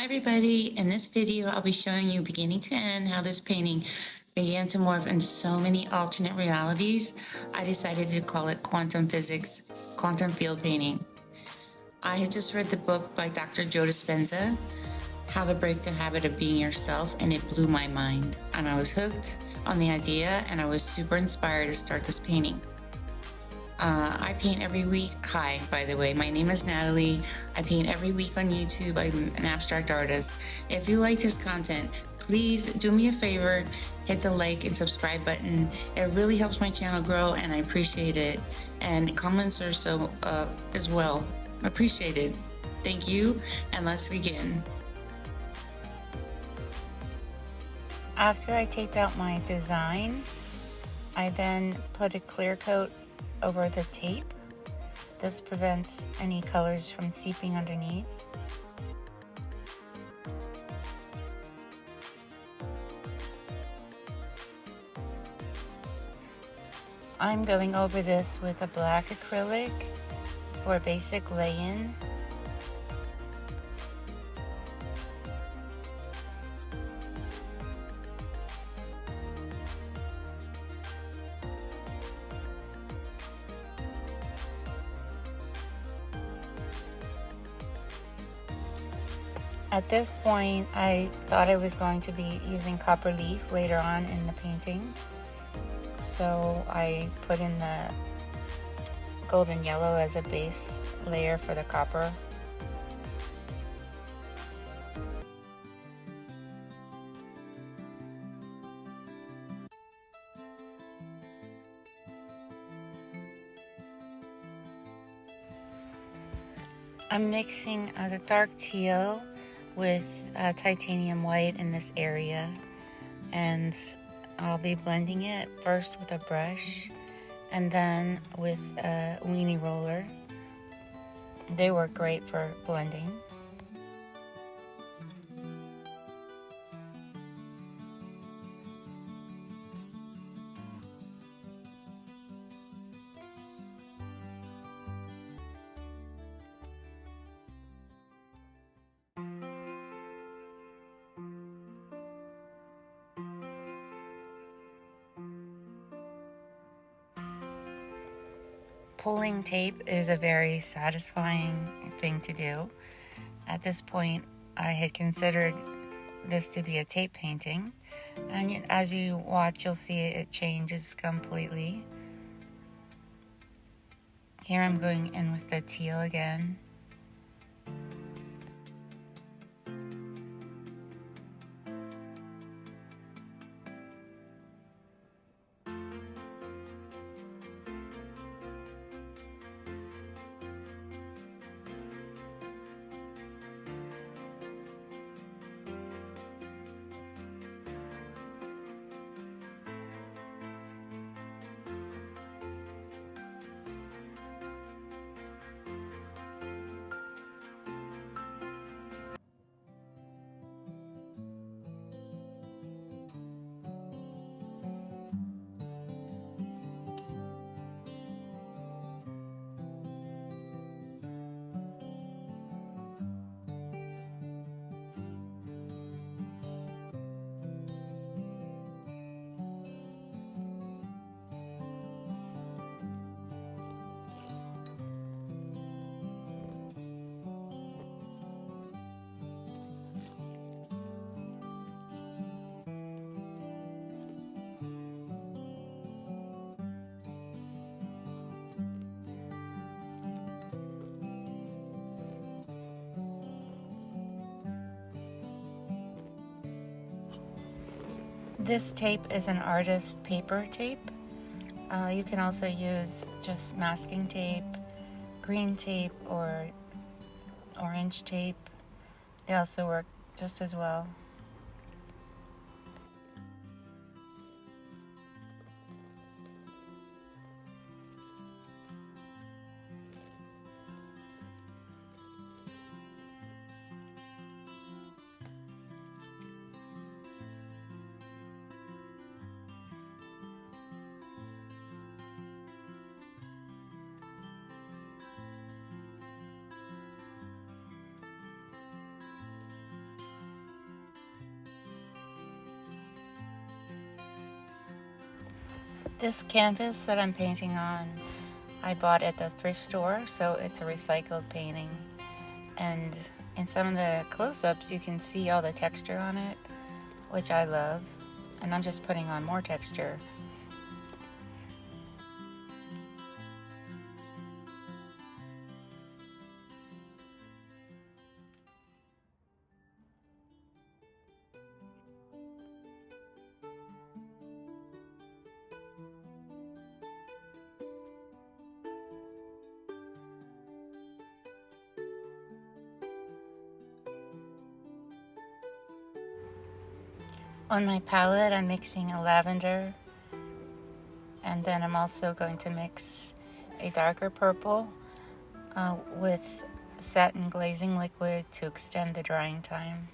Hi everybody, in this video I'll be showing you beginning to end how this painting began to morph into so many alternate realities. I decided to call it quantum physics, quantum field painting. I had just read the book by Dr. Joe Dispenza, How to Break the Habit of Being Yourself, and it blew my mind. And I was hooked on the idea and I was super inspired to start this painting. I paint every week. Hi, by the way, my name is Natalie. I paint every week on YouTube. I'm an abstract artist. If you like this content, please do me a favor, hit the like and subscribe button. It really helps my channel grow and I appreciate it. And comments are so as well appreciated. Thank you, and let's begin. After I taped out my design, I then put a clear coat over the tape. This prevents any colors from seeping underneath. I'm going over this with a black acrylic for a basic lay-in. At this point, I thought I was going to be using copper leaf later on in the painting. So I put in the golden yellow as a base layer for the copper. I'm mixing the dark teal with titanium white in this area, and I'll be blending it first with a brush and then with a weenie roller. They work great for blending. Pulling tape is a very satisfying thing to do. At this point, I had considered this to be a tape painting, and as you watch, you'll see it changes completely. Here I'm going in with the teal again. This tape is an artist paper tape. You can also use just masking tape, green tape, or orange tape. They also work just as well. This canvas that I'm painting on, I bought at the thrift store, so it's a recycled painting. And in some of the close-ups, you can see all the texture on it, which I love. And I'm just putting on more texture. On my palette, I'm mixing a lavender, and then I'm also going to mix a darker purple with satin glazing liquid to extend the drying time.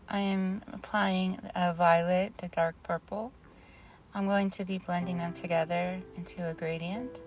I am applying a violet, the dark purple. I'm going to be blending them together into a gradient.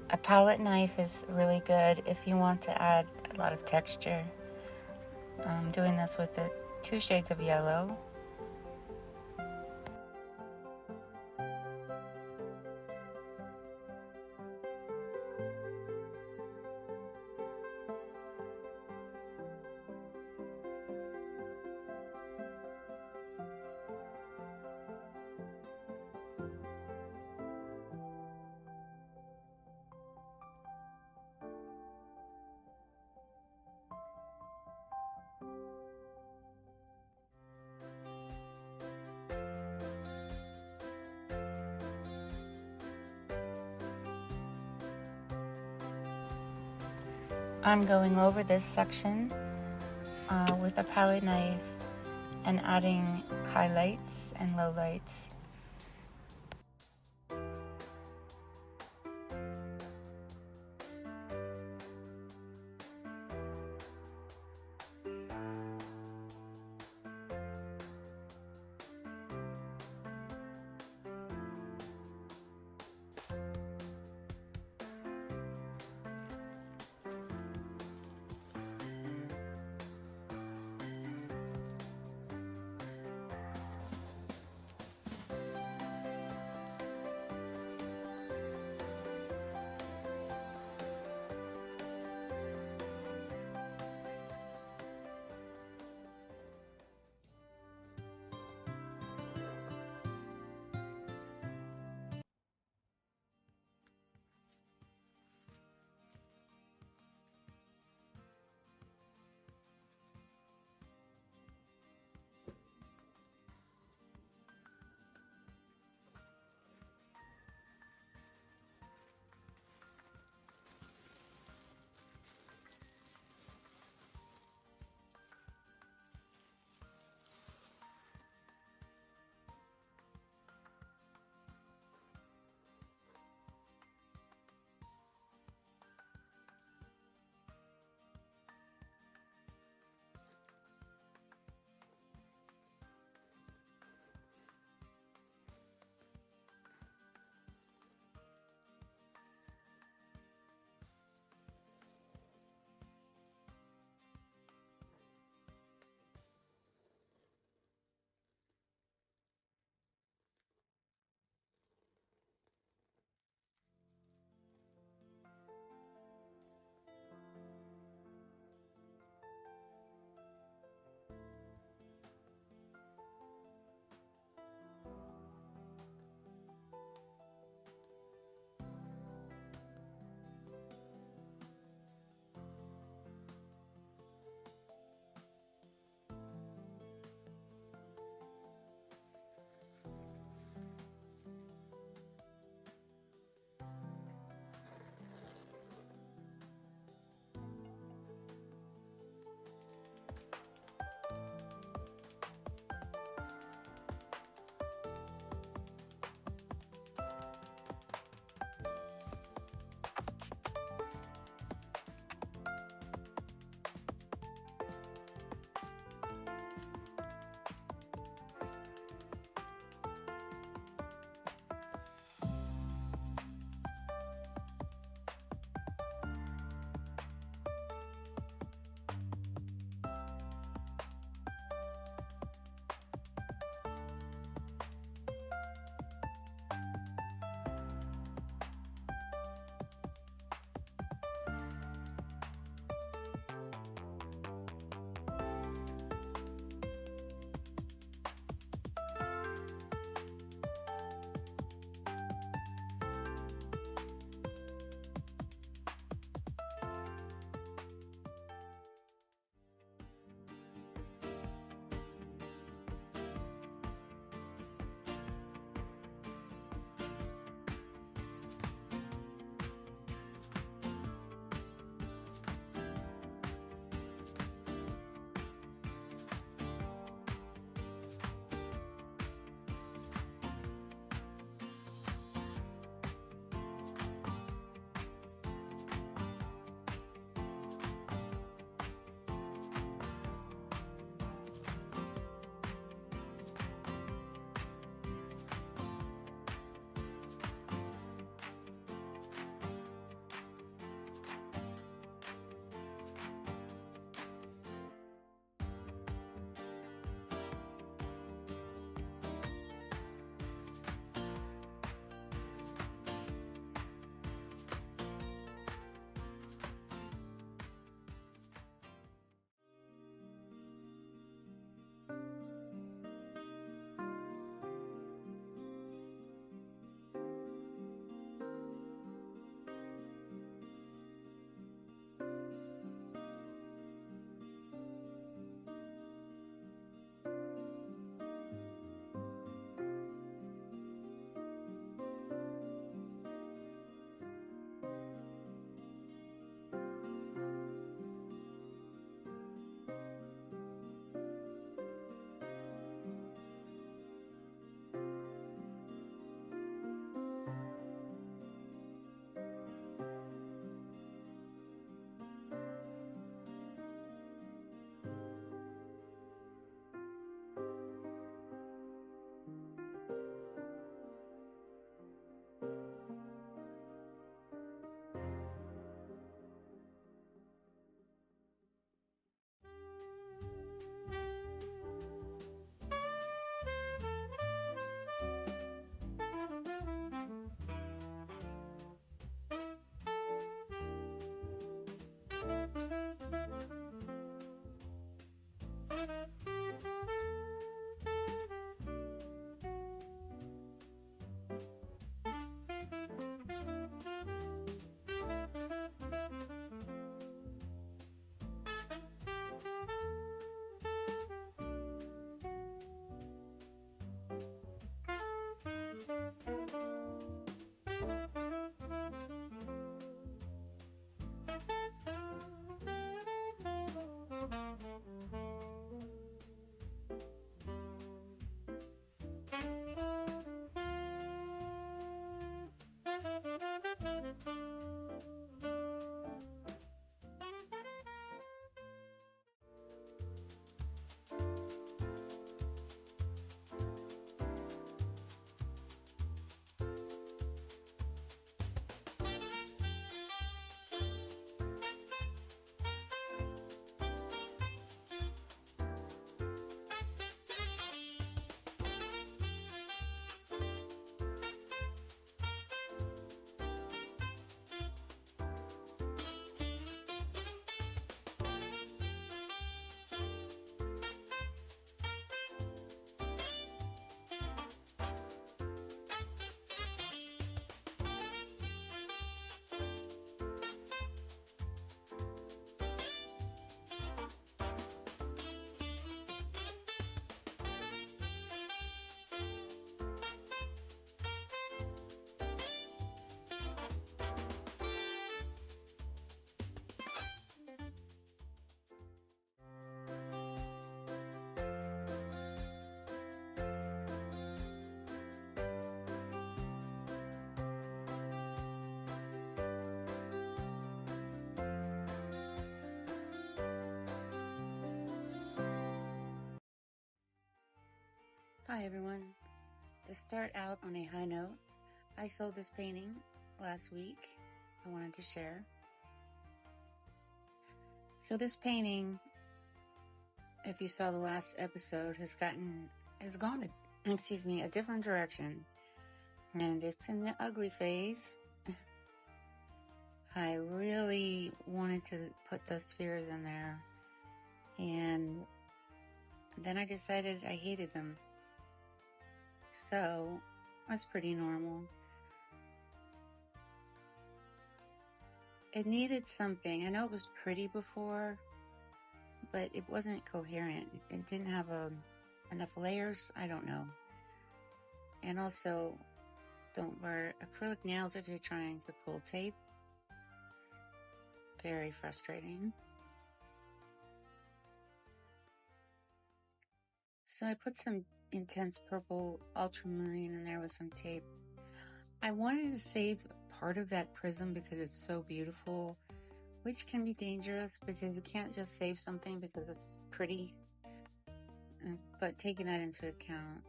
A palette knife is really good if you want to add a lot of texture. I'm doing this with the 2 shades of yellow. I'm going over this section with a palette knife and adding highlights and lowlights. Hi everyone. To start out on a high note, I sold this painting last week. I wanted to share. So this painting, if you saw the last episode, has gone a different direction. And it's in the ugly phase. I really wanted to put those spheres in there. And then I decided I hated them. So that's pretty normal. It needed something. I know it was pretty before, but it wasn't coherent. It didn't have enough layers. I don't know. And also, don't wear acrylic nails if you're trying to pull tape. Very frustrating. So I put some intense purple ultramarine in there with some tape. I wanted to save part of that prism because it's so beautiful, which can be dangerous because you can't just save something because it's pretty. But taking that into account,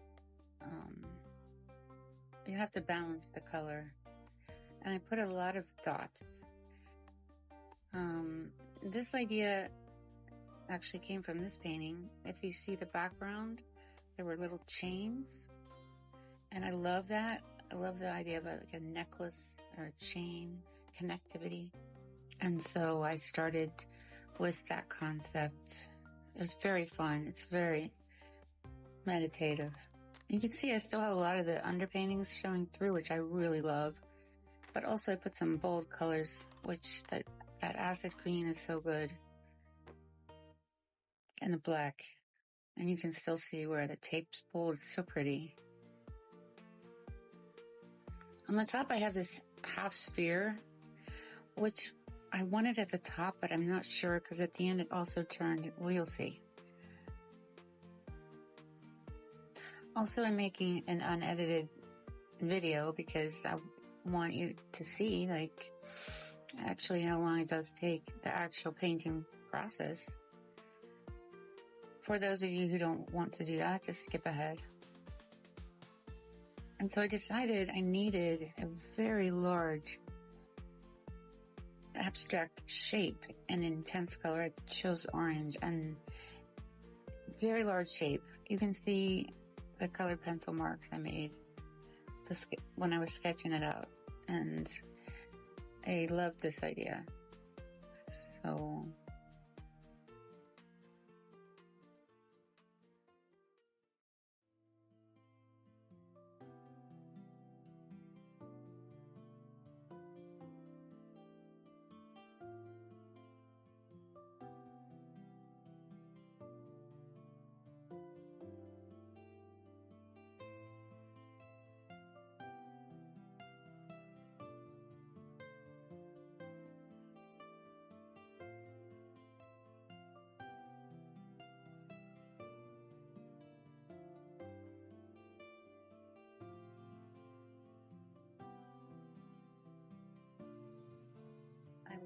you have to balance the color. And I put a lot of dots. This idea actually came from this painting. If you see the background, there were little chains. And I love that. I love the idea of like a necklace or a chain connectivity. And so I started with that concept. It was very fun. It's very meditative. You can see I still have a lot of the underpaintings showing through, which I really love. But also I put some bold colors, which that acid green is so good. And the black. And you can still see where the tape's pulled. It's so pretty. On the top I have this half sphere, which I wanted at the top, but I'm not sure because at the end it also turned. Well, you'll see. Also, I'm making an unedited video because I want you to see, like, actually how long it does take the actual painting process. For those of you who don't want to do that, just skip ahead. And so I decided I needed a very large abstract shape and intense color. I chose orange and very large shape. You can see the colored pencil marks I made when I was sketching it out. And I love this idea. So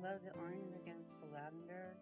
love the orange against the lavender.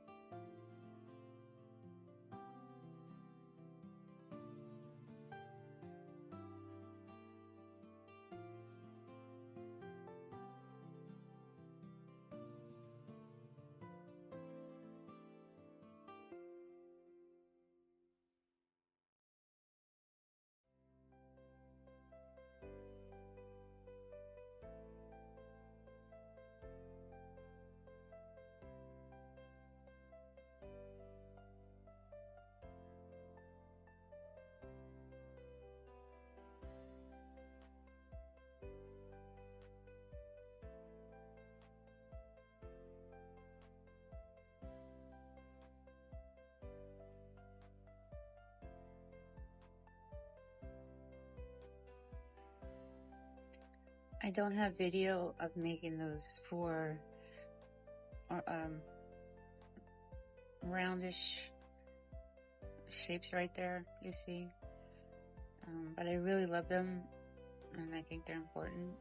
I don't have video of making those four roundish shapes right there, you see. But I really love them, and I think they're important.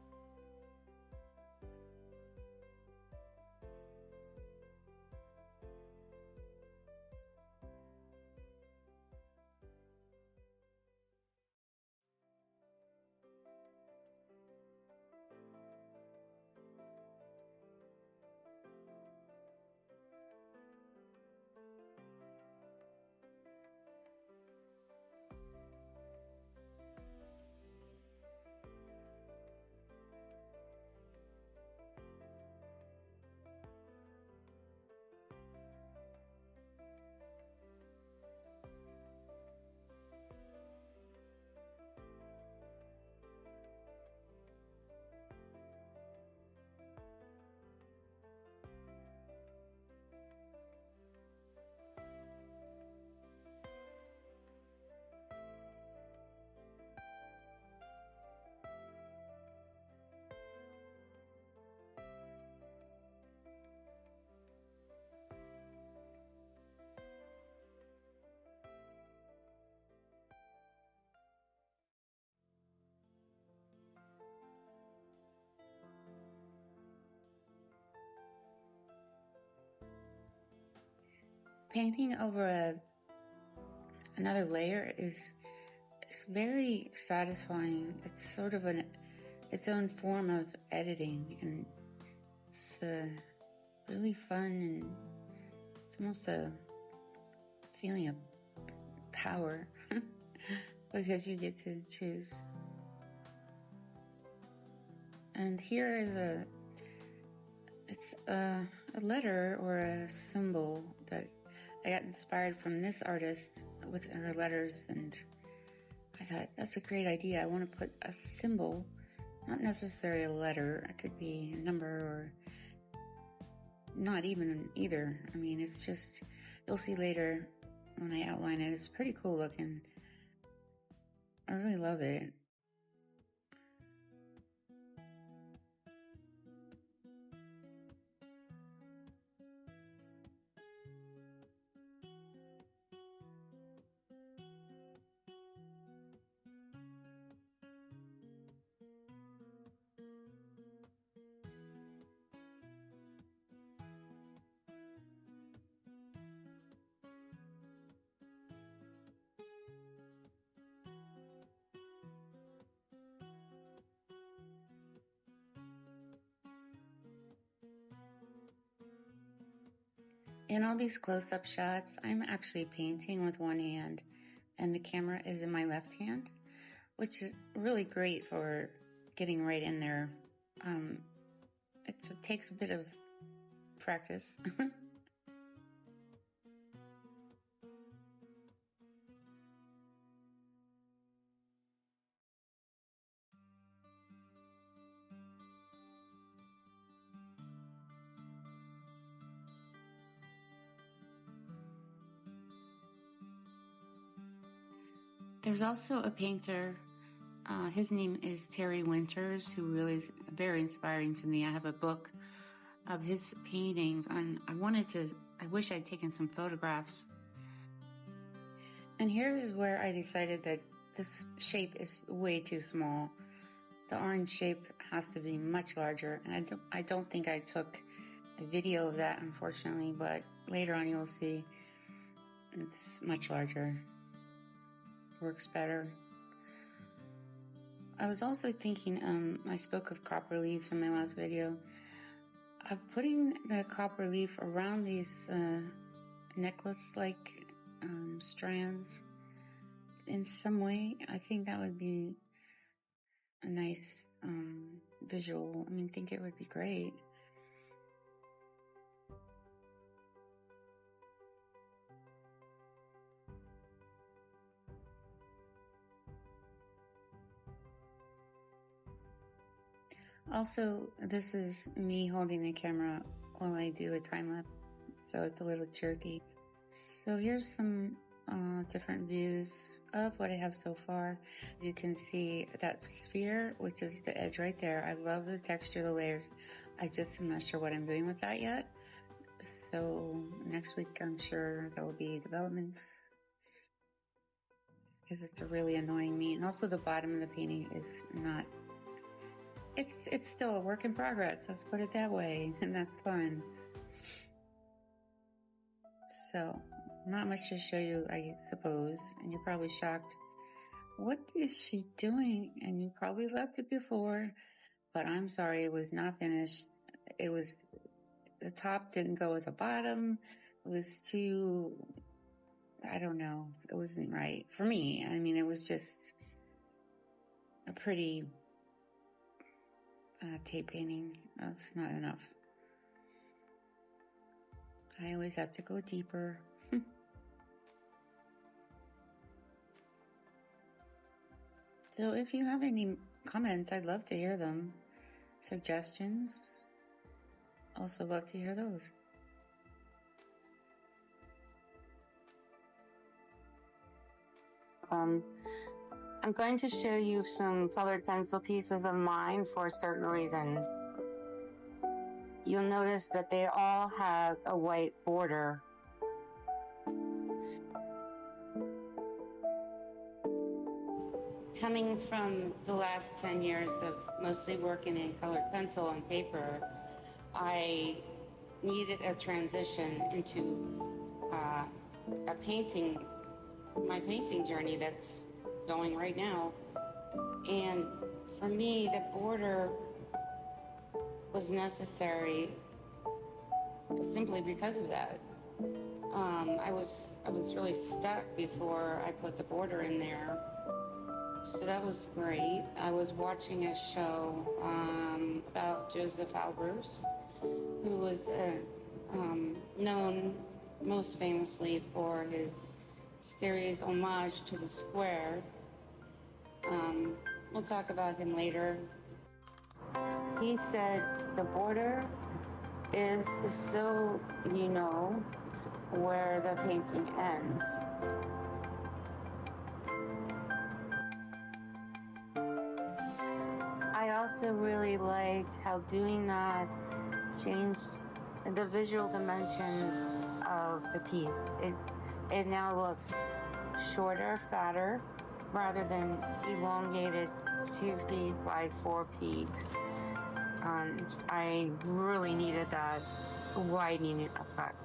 Painting over another layer is very satisfying. It's sort of its own form of editing, and it's really fun, and it's almost a feeling of power because you get to choose. And here is it's a letter or a symbol that I got inspired from this artist with her letters, and I thought that's a great idea. I want to put a symbol, not necessarily a letter. It could be a number or not even either. I mean, it's just, you'll see later when I outline it. It's pretty cool looking. I really love it. In all these close-up shots, I'm actually painting with one hand and the camera is in my left hand, which is really great for getting right in there. It takes a bit of practice. There's also a painter, his name is Terry Winters, who really is very inspiring to me. I have a book of his paintings, and I wish I'd taken some photographs. And here is where I decided that this shape is way too small. The orange shape has to be much larger, and I don't think I took a video of that, unfortunately, but later on you'll see it's much larger. Works better. I was also thinking, I spoke of copper leaf in my last video. I'm putting the copper leaf around these necklace-like strands in some way. I think that would be a nice visual. I mean, I think it would be great. Also, this is me holding the camera while I do a time lapse, so it's a little jerky. So here's some different views of what I have so far. You can see that sphere, which is the edge right there. I love the texture of the layers. I just am not sure what I'm doing with that yet. So next week, I'm sure there will be developments, because it's really annoying me. And also the bottom of the painting is not, it's still a work in progress. Let's put it that way. And that's fun. So not much to show you, I suppose. And you're probably shocked. What is she doing? And you probably left it before, but I'm sorry, it was not finished. It was, the top didn't go with the bottom. It was too, I don't know. It wasn't right for me. I mean, it was just a pretty tape painting. That's not enough. I always have to go deeper. So if you have any comments, I'd love to hear them. Suggestions, also love to hear those. I'm going to show you some colored pencil pieces of mine for a certain reason. You'll notice that they all have a white border. Coming from the last 10 years of mostly working in colored pencil and paper, I needed a transition into a painting, my painting journey that's going right now. And for me, the border was necessary simply because of that. I was really stuck before I put the border in there. So that was great. I was watching a show about Joseph Albers, who was known most famously for his series Homage to the Square. We'll talk about him later. He said the border is so you know where the painting ends. I also really liked how doing that changed the visual dimensions of the piece. It now looks shorter, fatter, rather than elongated 2 feet by 4 feet. And I really needed that widening effect.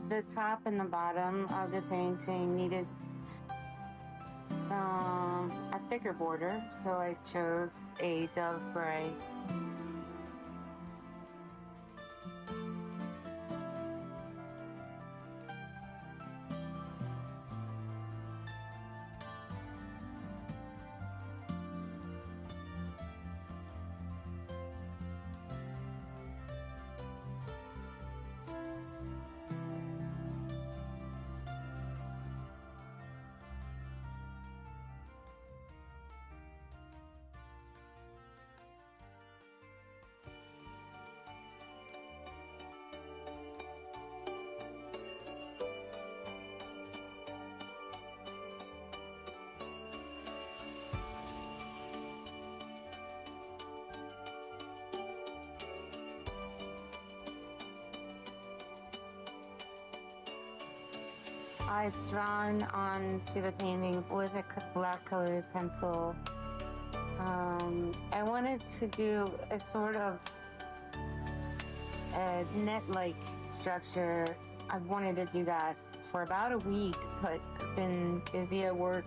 The top and the bottom of the painting needed a thicker border, so I chose a dove gray. I've drawn onto the painting with a black colored pencil. I wanted to do a sort of a net-like structure. I wanted to do that for about a week, but I've been busy at work.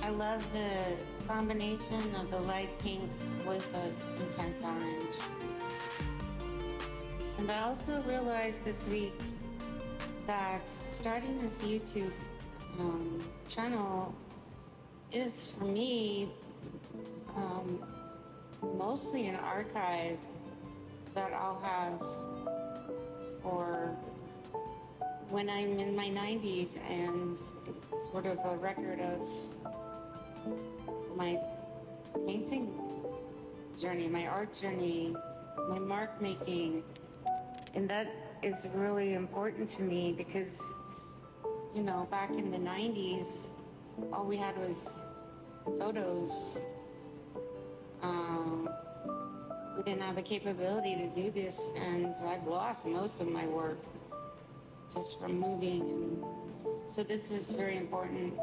I love the combination of the light pink with the intense orange. And I also realized this week that starting this YouTube channel is, for me, mostly an archive that I'll have for when I'm in my 90s, and it's sort of a record of my painting journey, my art journey, my mark making. And that is really important to me because, you know, back in the 90s, all we had was photos. We didn't have the capability to do this, and I've lost most of my work just from moving. And so this is very important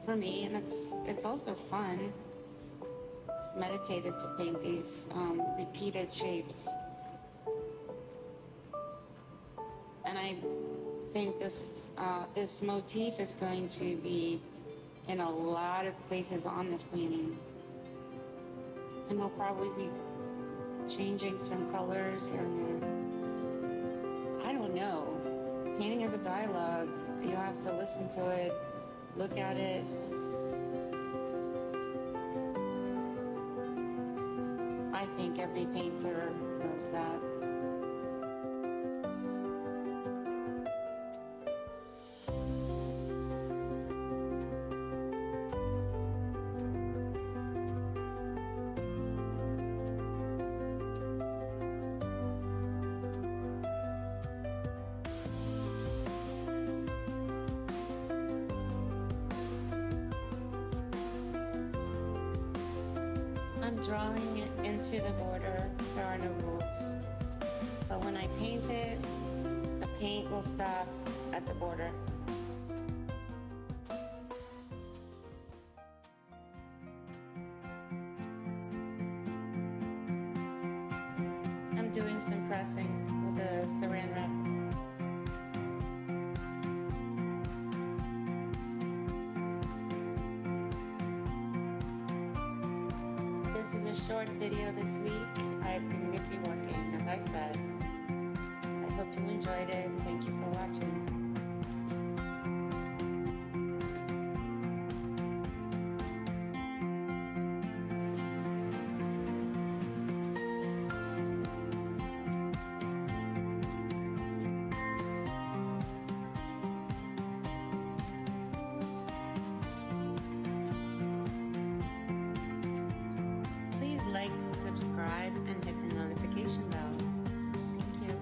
for me, and it's also fun. It's meditative to paint these repeated shapes. And I think this motif is going to be in a lot of places on this painting. And I'll probably be changing some colors here and there. I don't know. Painting is a dialogue. You have to listen to it, look at it. I think every painter knows that. I'm drawing it into the border. There are no rules. But when I paint it, the paint will stop at the border. I'm doing some pressing with the saran wrap. This is a short video this week. I've been busy working, as I said. I hope you enjoyed it. Thank you for watching. Like, subscribe, and hit the notification bell. Thank you.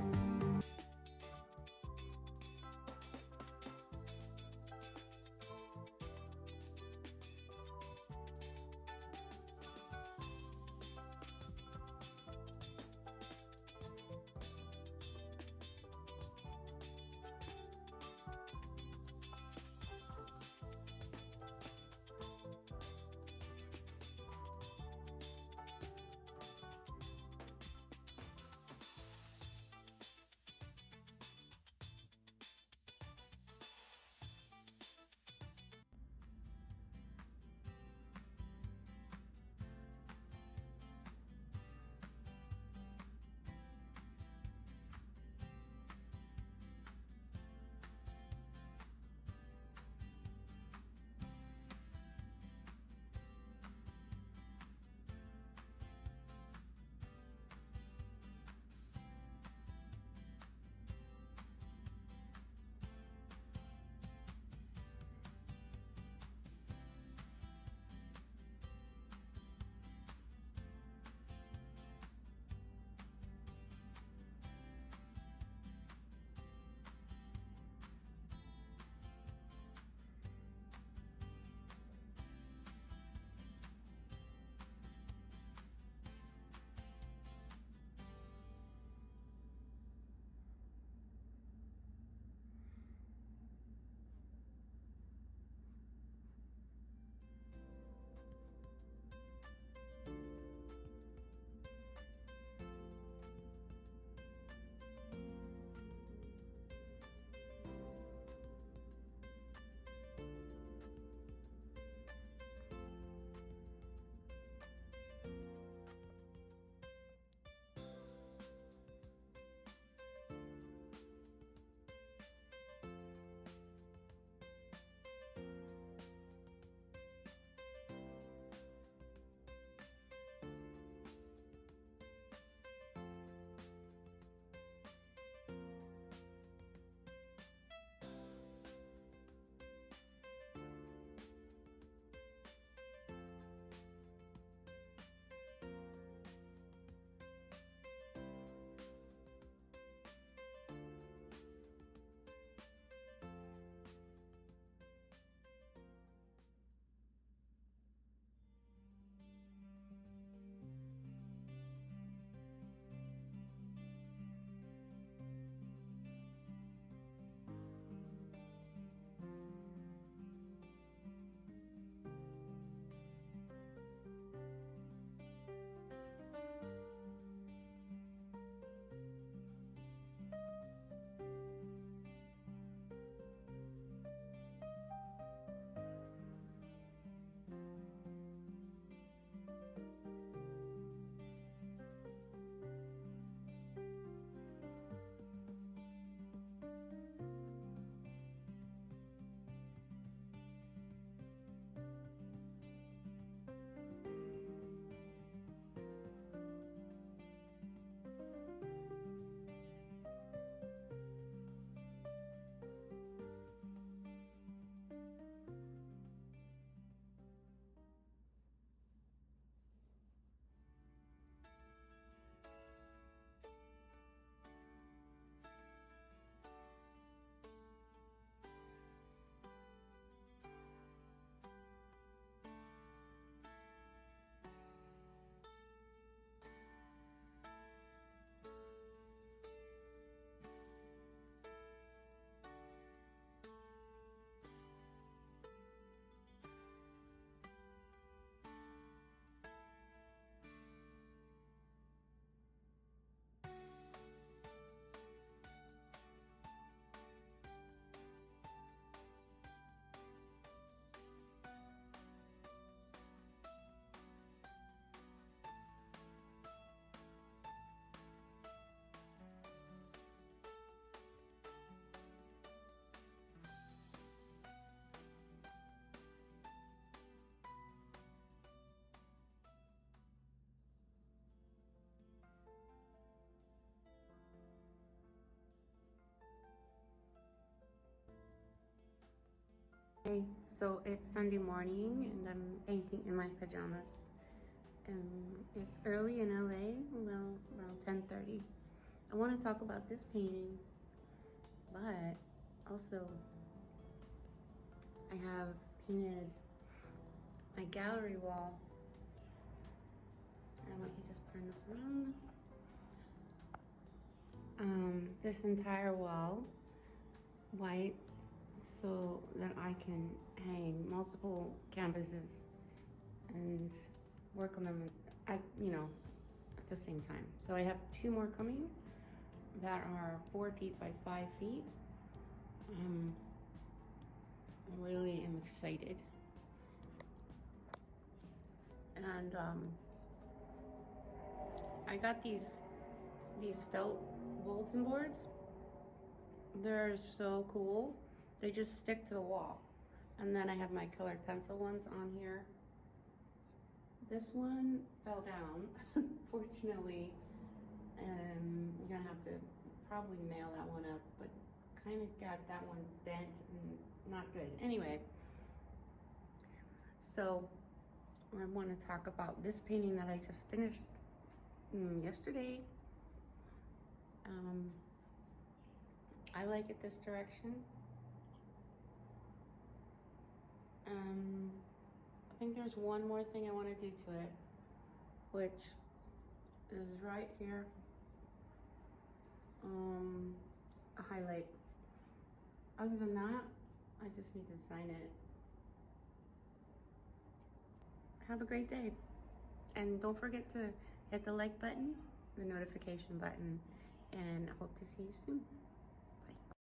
Hey, so it's Sunday morning and I'm painting in my pajamas. And it's early in LA, well, around 10:30. I want to talk about this painting, but also I have painted my gallery wall. And let me just turn this around. This entire wall white so that I can hang multiple canvases and work on them at the same time. So I have 2 more coming that are 4 feet by 5 feet. I really am excited. And I got these felt bulletin boards. They're so cool. They just stick to the wall. And then I have my colored pencil ones on here. This one fell down, fortunately. I'm gonna have to probably nail that one up, but kind of got that one bent and not good. Anyway, so I want to talk about this painting that I just finished yesterday. I like it this direction. I think there's one more thing I want to do to it, which is right here. A highlight. Other than that, I just need to sign it. Have a great day. And don't forget to hit the like button, the notification button, and I hope to see you soon.